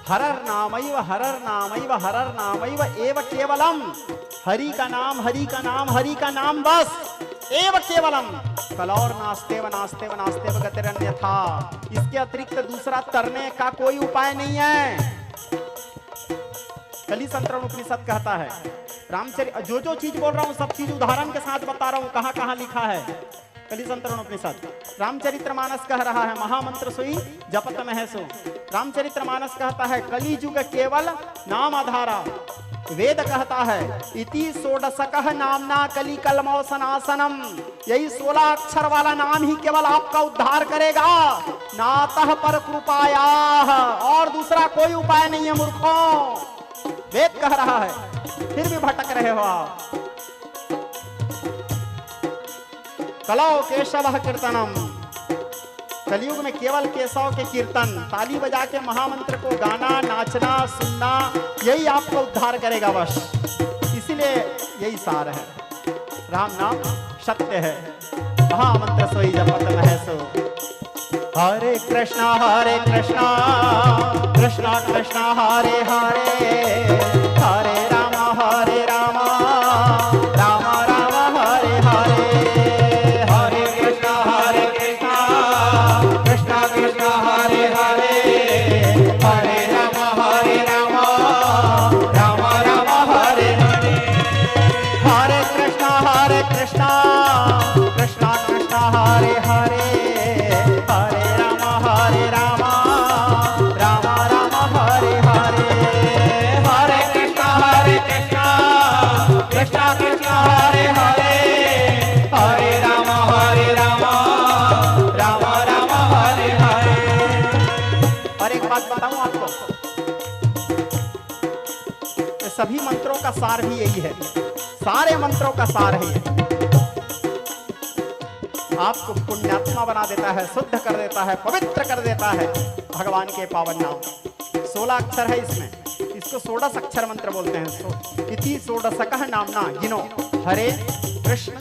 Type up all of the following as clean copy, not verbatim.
Horror नामैव horror नामैव horror नामैव एव केवलम। हरि का नाम हरि का नाम हरि का नाम बस, एव केवलम। कलौर नास्तेव नास्तेव नास्तेव गतिरन्यथा। इसके अतिरिक्त दूसरा तरने का कोई उपाय नहीं है। कली संतरण उपनिषद कहता है, रामचरित जो चीज बोल रहा हूं सब चीज उदाहरण के साथ बता रहा हूं, कहां कहां लिखा है। कली संतरण उपनिषद रामचरितमानस कह रहा है, महामंत्र सोई जपत महसो। रामचरितमानस कहता है कली युग केवल नाम आधारा। वेद कहता है इति षोडशकः नामना कली कलमौ सनासनम। यही 16 अक्षर वाला नाम ही केवल आपका उद्धार करेगा, नातः पर कृपाया। और दूसरा कोई उपाय नहीं है मूर्खों। वेद कह रहा है, फिर भी भटक रहे हो आप। कलौ केशव कीर्तनम। कलयुग में केवल केशव के कीर्तन, ताली बजा के महामंत्र को गाना, नाचना, सुनना, यही आपको उद्धार करेगा बस। इसीलिए यही सार है, राम नाम सत्य है। महामंत्र सोई जपत महसो। हरे कृष्णा कृष्णा कृष्णा हरे हरे, हरे राम राम राम हरे हरे। हरे कृष्णा कृष्णा कृष्णा हरे हरे, हरे राम राम राम हरे हरे। हरे कृष्णा कृष्णा कृष्णा हरे हरे, हरे राम राम राम हरे हरे। हरे कृष्णा कृष्णा कृष्णा हरे हरे, हरे राम राम हरे हरे। और एक बात बताऊं आपको, ये सभी मंत्रों का सार भी यही है, सारे मंत्रों का सार है ये। आपको पुण्यात्मा बना देता है, शुद्ध कर देता है, पवित्र कर देता है भगवान के पावन नाम। 16 अक्षर है इसमें, इसको 16 अक्षर मंत्र बोलते हैं। इति षोडशकः नामना, गिनो। हरे कृष्ण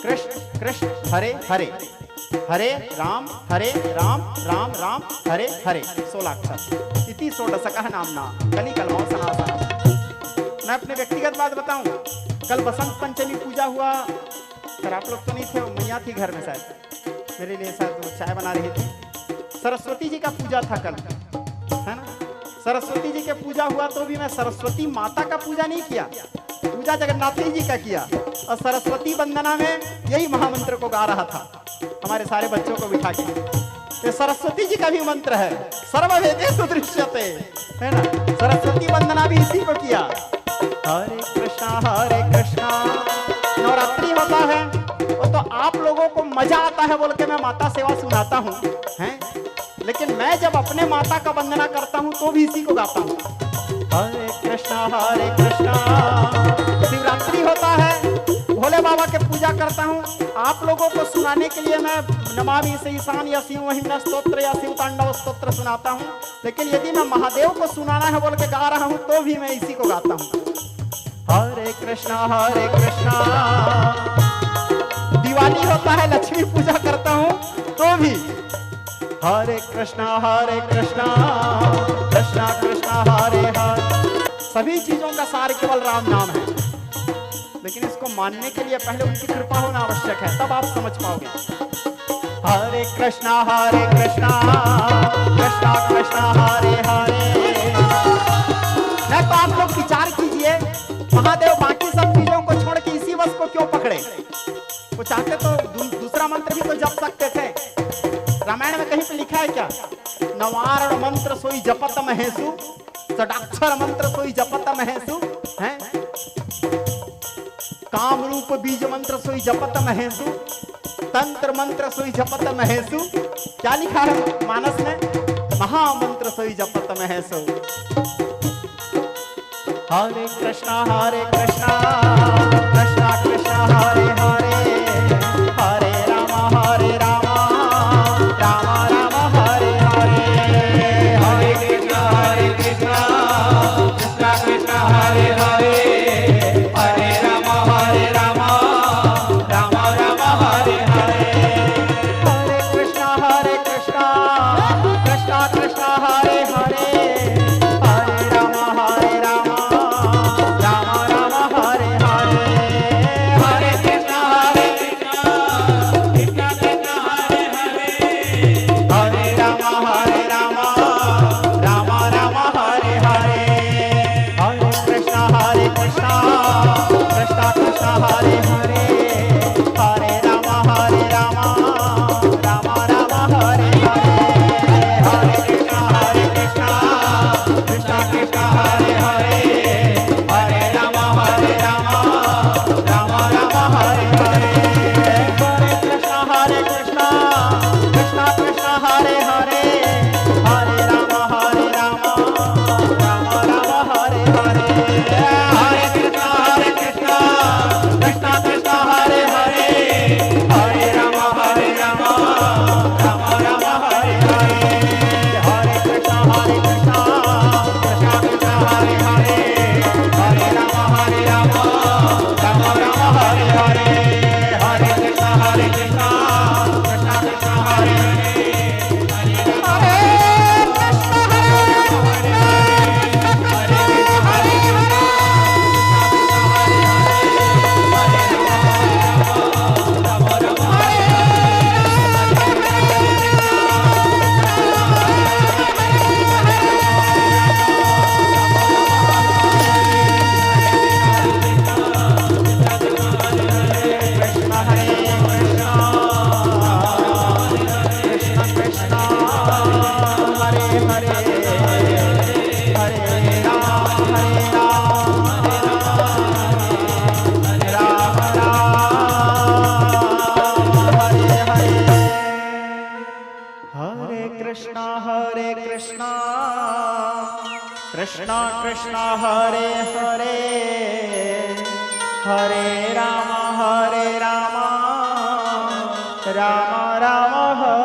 कृष्ण कृष्ण हरे हरे, हरे राम राम राम हरे हरे। 16 अक्षर। इति षोडशकः नामना कली कलमौ सनातनम। मैं अपने व्यक्तिगत बात बताऊं, कल बसंत पंचमी पूजा हुआ, पर आप लोग तो नहीं थे, मैया थी घर में, शायद मेरे लिए शायद चाय बना रही थी। सरस्वती जी का पूजा था कल, है ना। सरस्वती जी के पूजा हुआ तो भी मैं सरस्वती माता का पूजा नहीं किया, पूजा जगन्नाथ जी का किया। और सरस्वती वंदना में यही महामंत्र को गा रहा था, हमारे सारे बच्चों को बिठा के। ये सरस्वती जी का भी मंत्र है, सर्ववेदेषु दृश्यते, है ना। सरस्वती वंदना भी इसी को किया। हरे कृष्णा नवरात्रि होता है वो तो आप लोगों को मजा आता है बोल के मैं माता सेवा सुनाता हूँ, हैं। लेकिन मैं जब अपने माता का वंदना करता हूँ तो भी इसी को गाता हूँ। हरे कृष्णा। शिवरात्रि होता है, भोले बाबा के पूजा करता हूँ, आप लोगों को सुनाने के लिए मैं नमामि ईशान या शिव महिम्न स्तोत्र या शिव तांडव स्तोत्र सुनाता हूँ। लेकिन यदि मैं महादेव को सुनाना है बोल के गा रहा हूँ तो भी मैं इसी को गाता हूँ। हरे कृष्णा। दिवाली होता है, लक्ष्मी पूजा करता हूँ तो भी हरे कृष्णा कृष्णा हरे हरे। सभी चीजों का सार केवल राम नाम है, लेकिन इसको मानने के लिए पहले उनकी कृपा होना आवश्यक है, तब आप समझ पाओगे। हरे कृष्णा कृष्णा हरे हरे। नहीं तो आप लोग विचार कीजिए, महादेव बाकी सब चीजों को छोड़ के इसी बस को क्यों पकड़े? वो चाहते तो दूसरा मंत्र भी तो जप सकते थे। रामायण में कहीं पे लिखा है क्या? नवारण मंत्र सोई जपत महेशु, षडाक्षर मंत्र सोई जपत महेशु, हैं? काम रूप बीज मंत्र सोई जपत महेशु, तंत्र मंत्र सोई जपत महेशु। क्या लिखा है मानस में? महामंत्र सोई जपत महेशु। हरे कृष्णा कृष्णा कृष्णा हरे हरे, हरे राम राम राम हरे हरे। हरे कृष्णा कृष्णा कृष्णा हरे हरे, हरे राम राम राम हरे हरे। हरे कृष्णा कृष्णा कृष्णा हरे हरे, कृष्ण कृष्ण हरे हरे हरे राम राम राम हरे